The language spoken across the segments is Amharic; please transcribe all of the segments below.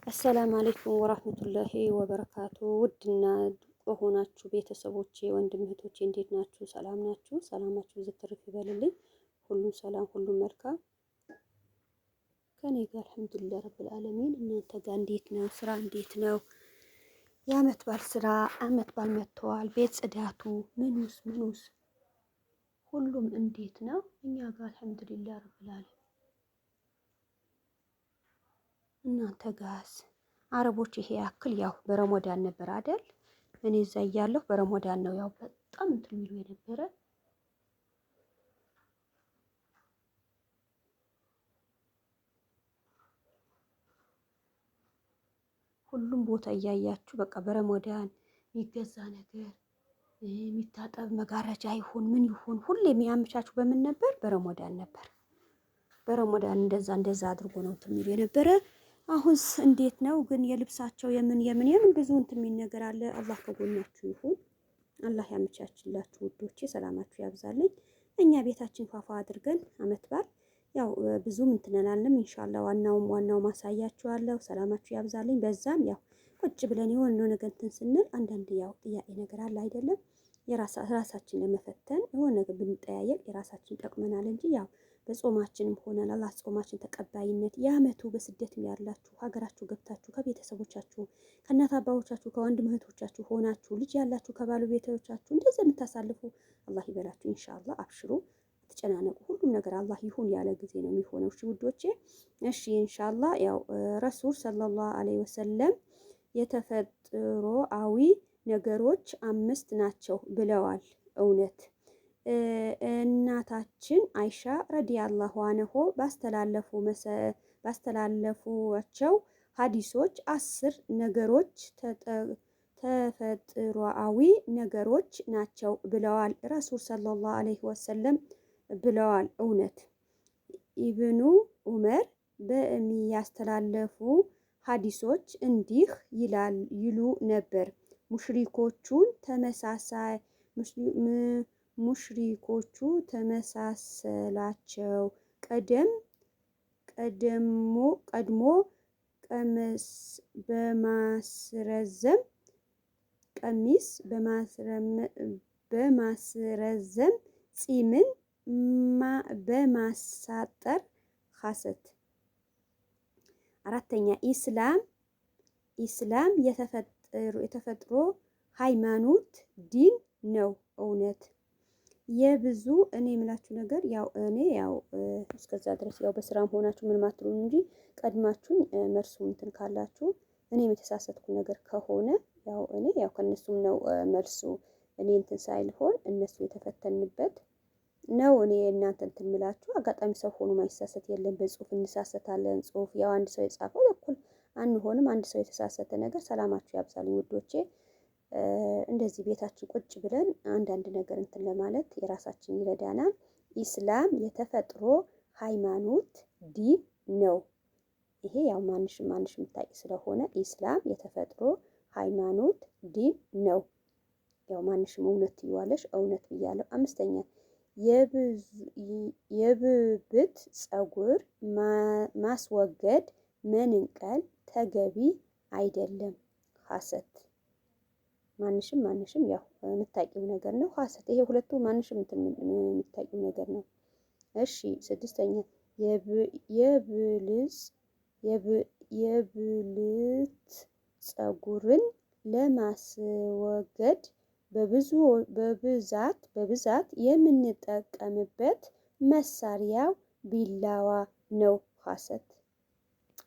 አሰላም አለይኩም ወራህመቱላሂ ወበረካቱ። ውድና የሆናችሁ ቤተሰቦቼ ወንድም እህቶቼ እንዴት ናችሁ? ሰላም ናችሁ? ሰላማችሁ ዝትርፍ ይበልልኝ። ሁሉም ሰላም፣ ሁሉም መልካም ከኔ ጋር አልሐምዱሊላህ ረብል ዓለሚን። እናንተ ጋር እንዴት ነው? ስራ እንዴት ነው? የአመት ባል ስራ አመት ባል መጥተዋል። ቤት ጽዳቱ ምኑስ ሁሉም እንዴት ነው? እኛ ጋር አልሐምዱሊላህ ረብል ዓለሚን። እናንተ ጋስ? አረቦች ይሄ ያክል ያው በረሞዳን ነበር አይደል? እኔ እዛ እያለሁ በረሞዳን ነው ያው በጣም እንትን የሚሉ የነበረ። ሁሉም ቦታ እያያችሁ በቃ በረሞዳን የሚገዛ ነገር የሚታጠብ መጋረጃ ይሁን ምን ይሁን ሁሌ የሚያመቻችሁ በምን ነበር? በረሞዳን ነበር። በረሞዳን እንደዛ አድርጎ ነው እንትን የሚሉ የነበረ። አሁንስ እንዴት ነው ግን? የልብሳቸው የምን ብዙ እንትን የሚል ነገር አለ። አላህ ከጎናችሁ ይሁን። አላህ ያመቻችላችሁ ውዶቼ፣ ሰላማችሁ ያብዛልኝ። እኛ ቤታችን ፋፋ አድርገን አመት በዓል ያው ብዙም እንትነናልም ኢንሻአላህ። ዋናው ማሳያችኋለሁ። ሰላማችሁ ያብዛልኝ። በዛም ያው ቁጭ ብለን የሆነ ነገር እንትን ስንል አንዳንድ ያው ጥያቄ ነገር አለ አይደለም? ራሳችን ለመፈተን የሆነ ነገር ብንጠያየቅ የራሳችን ጠቅመናል እንጂ ያው በጾማችንም ሆነን አላህ ጾማችን ተቀባይነት የአመቱ በስደት ያላችሁ ሀገራችሁ ገብታችሁ ከቤተሰቦቻችሁ ከእናት አባቶቻችሁ ከወንድም እህቶቻችሁ ሆናችሁ ልጅ ያላችሁ ከባለቤቶቻችሁ እንደዛ የምታሳልፉ አላህ ይበላችሁ። ኢንሻአላህ አብሽሩ፣ አትጨናነቁ። ሁሉም ነገር አላህ ይሁን ያለ ጊዜ ነው የሚሆነው። እሺ ውዶቼ፣ እሺ ኢንሻአላህ። ያው ረሱል ሰለላሁ ዐለይሂ ወሰለም የተፈጥሮአዊ ነገሮች 5 ናቸው ብለዋል። እውነት እናታችን አይሻ ረዲያላሁ አንሆ ባስተላለፉቸው ሀዲሶች 10 ነገሮች ተፈጥሮአዊ ነገሮች ናቸው ብለዋል። ረሱል ሰለላሁ ዐለይሂ ወሰለም ብለዋል። እውነት ኢብኑ ዑመር በሚያስተላለፉ ሀዲሶች እንዲህ ይሉ ነበር። ሙሽሪኮቹ ተመሳሰላቸው ቀድሞ ቀሚስ በማስረዘም ጺምን በማሳጠር ሐሰት። 4ኛ ኢስላም የተፈጥሮ ሃይማኖት ዲን ነው። እውነት የብዙ እኔ የምላችሁ ነገር ያው እኔ ያው እስከዛ ድረስ ያው በስራም ሆናችሁ ምን ማትሉን እንጂ ቀድማችሁ መርሱ እንትን ካላችሁ እኔ የተሳሳትኩ ነገር ከሆነ ያው እኔ ያው ከነሱም ነው መልሱ። እኔ እንትን ሳይልሆን እነሱ የተፈተንበት ነው። እኔ እናንተ እንትን ምላችሁ አጋጣሚ ሰው ሆኖ ማይሳሰት የለም። በጽሁፍ እንሳሰታለን። ጽሁፍ ያው አንድ ሰው የጻፈው እኩል አንሆንም። አንድ ሰው የተሳሰተ ነገር ሰላማችሁ ያብዛልኝ ውዶቼ። እንደዚህ ቤታችን ቁጭ ብለን አንዳንድ ነገር እንትን ለማለት የራሳችን ይረዳናል። ኢስላም የተፈጥሮ ሃይማኖት ዲን ነው። ይሄ ያው ማንሽም የምታይ ስለሆነ ኢስላም የተፈጥሮ ሃይማኖት ዲን ነው። ያው ማንሽም እውነት ትይዋለሽ፣ እውነት ብያለሁ። 5ኛ የብብት ፀጉር ማስወገድ መንቀል ተገቢ አይደለም። ሐሰት። ማንሽም ያው የምታውቂው ነገር ነው። ሐሰት። ይሄ ሁለቱ ማንሽም የምታውቂው ነገር ነው። እሺ 6ኛ የብልት ፀጉርን ለማስወገድ በብዛት የምንጠቀምበት መሳሪያው ቢላዋ ነው። ሐሰት።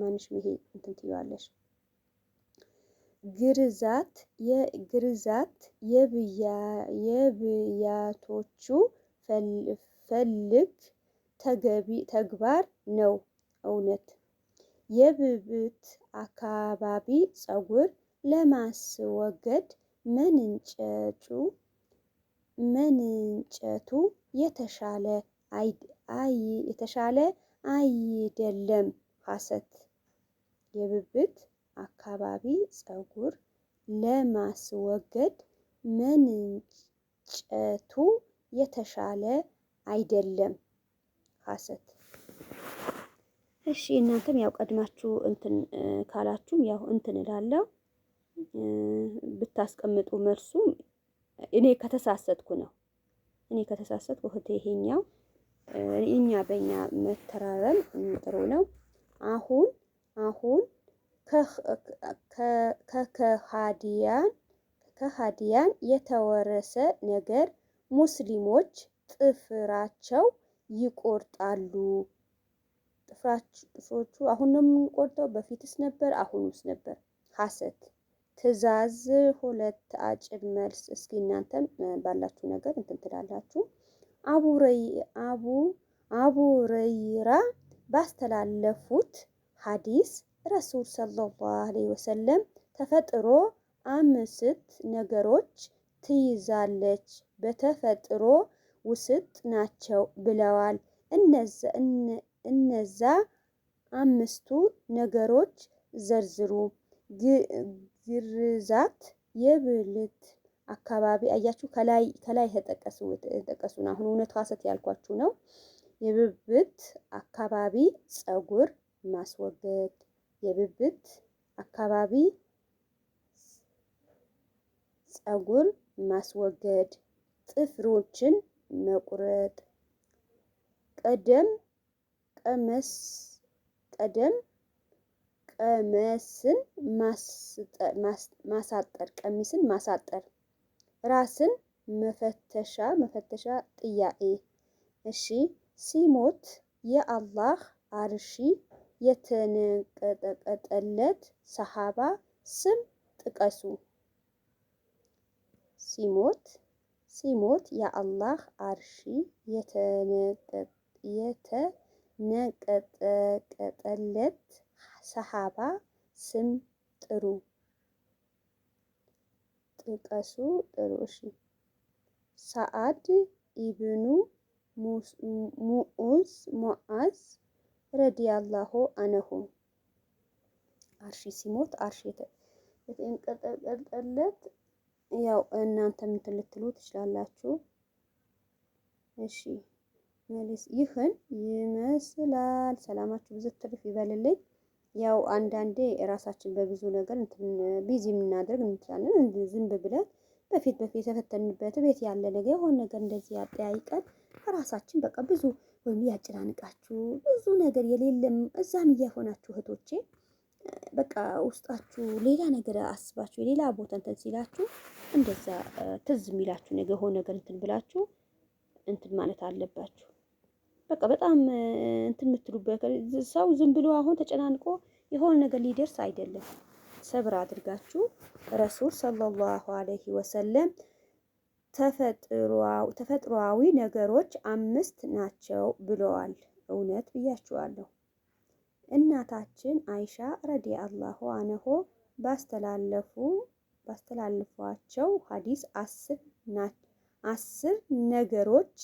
ማንሽም ይሄ እንትን ትይዋለሽ። ግርዛት የብያቶቹ ፈልግ ተግባር ነው። እውነት የብብት አካባቢ ፀጉር ለማስወገድ መንጨቱ የተሻለ አይደለም። ሐሰት። የብብት አካባቢ ፀጉር ለማስወገድ መንጨቱ የተሻለ አይደለም። ሐሰት። እሺ እናንተም ያው ቀድማችሁ እንትን ካላችሁም ያው እንትን እላለሁ ብታስቀምጡ መልሱ እኔ ከተሳሰትኩ ነው። እኔ ከተሳሰትኩ እህቴ ይሄኛው እኛ በእኛ መተራረም ጥሩ ነው። አሁን አሁን ከሃዲያን የተወረሰ ነገር ሙስሊሞች ጥፍራቸው ይቆርጣሉ። ጥፍሮቹ አሁን ነው የምንቆርጠው? በፊትስ ነበር? አሁንስ ነበር? ሐሰት ትዕዛዝ ሁለት አጭር መልስ። እስኪ እናንተም ባላችሁ ነገር እንትን ትላላችሁ። አቡ ረይራ ባስተላለፉት ሐዲስ ረሱል ሰለላሁ ዐለይሂ ወሰለም ተፈጥሮ አምስት ነገሮች ትይዛለች በተፈጥሮ ውስጥ ናቸው ብለዋል። እነዛ አምስቱ ነገሮች ዘርዝሩ። ግርዛት፣ የብልት አካባቢ አያችሁ፣ ከላይ የተጠቀሱን አሁን እውነት ሐሰት ያልኳችሁ ነው። የብብት አካባቢ ፀጉር ማስወገድ፣ የብብት አካባቢ ፀጉር ማስወገድ፣ ጥፍሮችን መቁረጥ፣ ቀሚስን ማሳጠር፣ ራስን መፈተሻ ጥያቄ። እሺ ሲሞት የአላህ አርሺ የተንቀጠቀጠለት ሰሃባ ስም ጥቀሱ። ሲሞት የአላህ አርሺ የተነቀጠቀጠለት ሰሃባ ስም ጥቀሱ። ጥሩ እሺ። ሰዓድ ኢብኑ ሙዓዝ ረዲየላሁ አንሁ አርሺ ሲሞት አርሺ የተንቀጠቀጠለት ያው እናንተም እንትን ልትሉ ትችላላችሁ። እሺ ይህን ይመስላል። ሰላማችሁ ብዙ ትርፍ ይበልልኝ። ያው አንዳንዴ ራሳችን በብዙ ነገር እንትን ቢዚ የምናደርግ እንችላለን። ዝም ብለን በፊት የተፈተንበት ቤት ያለ ነገር የሆነ ነገር እንደዚህ ያጠያይቀን ራሳችን በቃ ብዙ ወይም ያጨናንቃችሁ ብዙ ነገር የሌለም እዛም እየሆናችሁ እህቶቼ በቃ ውስጣችሁ ሌላ ነገር አስባችሁ የሌላ ቦታ እንትን ሲላችሁ እንደዛ ትዝ የሚላችሁ ነገር ሆነ ነገር እንትን ብላችሁ እንትን ማለት አለባችሁ። በቃ በጣም እንትን የምትሉበት ሰው ዝም ብሎ አሁን ተጨናንቆ የሆነ ነገር ሊደርስ አይደለም። ሰብር አድርጋችሁ ረሱል ሰለላሁ ዐለይሂ ወሰለም ተፈጥሯዊ ነገሮች 5 ናቸው ብለዋል። እውነት ብያችኋለሁ። እናታችን አይሻ ረዲየላሁ አንሁ ባስተላለፏቸው ሐዲስ 10 ነገሮች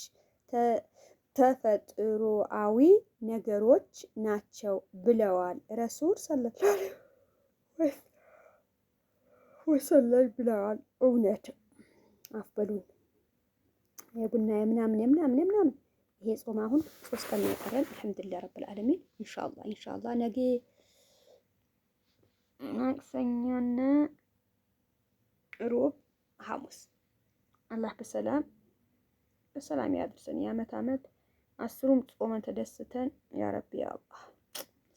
ተፈጥሮአዊ ነገሮች ናቸው ብለዋል። ረሱል ሰለላሁ ዐለይሂ ወሰለም ብለዋል። እውነት አፍበሉን የቡና የምናምን ይሄ ጾም አሁን 3 ቀን ይቀራል። አልሐምዱሊላህ ረብል ዓለሚን። ኢንሻአላህ ነገ ማክሰኞና ሮብ ሐሙስ አላህ በሰላም ያድርሰን። የዓመት 10ሩም ጾመን ተደስተን ያ ረቢ ያ አላህ።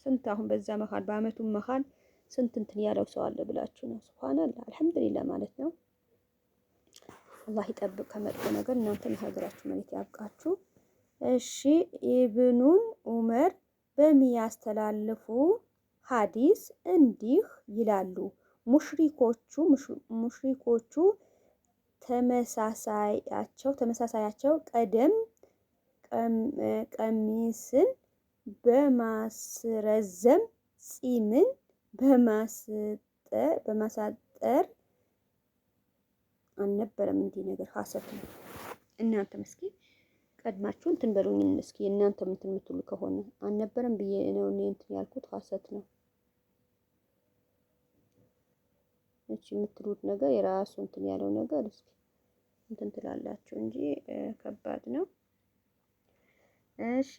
ስንት አሁን በዛ መሃል በዓመቱም መሃል ስንት እንትን ያለው ሰው አለ ብላችሁ ነው። ሱብሃንአላህ አልሐምዱሊላህ ማለት ነው። አላህ ይጠብቅ ከመጥፎ ነገር። እናንተም የሀገራችሁ መሬት ያብቃችሁ። እሺ ኢብኑን ዑመር በሚያስተላልፉ ሐዲስ እንዲህ ይላሉ። ሙሽሪኮቹ ተመሳሳያቸው ቀሚስን በማስረዘም ጺምን በማሳጠር አልነበረም። እንዲህ ነገር ሐሰት ነው። እናንተም እስኪ ቀድማችሁ እንትን በሉኝ። እስኪ እናንተም እንትን የምትሉ ከሆነ አልነበረም ብዬ ነው እኔ እንትን ያልኩት ሐሰት ነው። እቺ የምትሉት ነገር የራሱ እንትን ያለው ነገር እስኪ እንትን ትላላችሁ እንጂ ከባድ ነው። እሺ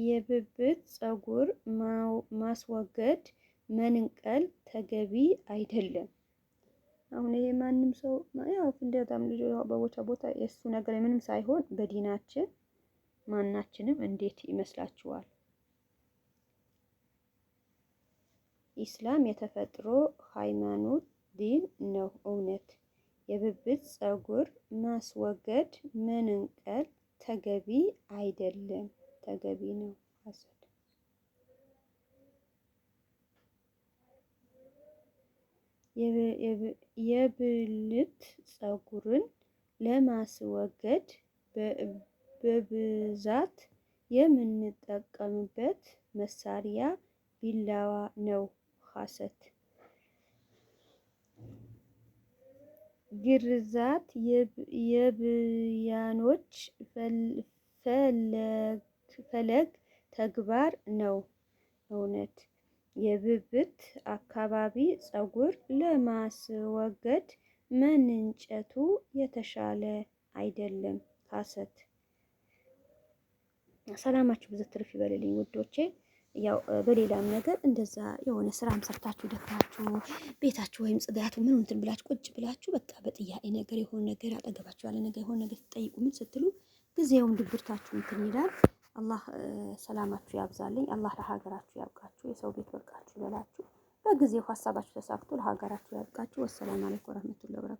የብብት ፀጉር ማስወገድ መንቀል ተገቢ አይደለም። አሁን ይሄ ማንም ሰው ያው እንደታም ልጅ በቦታ ቦታ የሱ ነገር ምንም ሳይሆን በዲናችን ማናችንም እንዴት ይመስላችኋል? ኢስላም የተፈጥሮ ሃይማኖት ዲን ነው። እውነት የብብት ፀጉር ማስወገድ መንቀል ተገቢ አይደለም። ተገቢ ነው። የብልት ፀጉርን ለማስወገድ በብዛት የምንጠቀምበት መሳሪያ ቢላዋ ነው። ሀሰት ግርዛት የብያኖች ፈለግ ተግባር ነው። እውነት የብብት አካባቢ ፀጉር ለማስወገድ መንጨቱ የተሻለ አይደለም። ሀሰት። ሰላማችሁ ብዙ ትርፍ ይበልልኝ ውዶቼ። ያው በሌላም ነገር እንደዛ የሆነ ስራም ሰርታችሁ ደክማችሁ ቤታችሁ ወይም ጽዳቱ ምን እንትን ብላችሁ ቁጭ ብላችሁ በቃ በጥያቄ ነገር የሆነ ነገር አጠገባችሁ ያለ ነገር የሆነ ነገር ስትጠይቁ ምን ስትሉ ጊዜውም ድብርታችሁ እንትን ይላል። አላህ ሰላማችሁ ያብዛልኝ። አላህ ለሀገራችሁ ያብቃችሁ። የሰው ቤት በቃችሁ ይበላችሁ። በጊዜው ሀሳባችሁ ተሳክቶ ለሀገራችሁ ያብቃችሁ። ወሰላም አለይኩም ወራህመቱላሂ ወበረካቱ።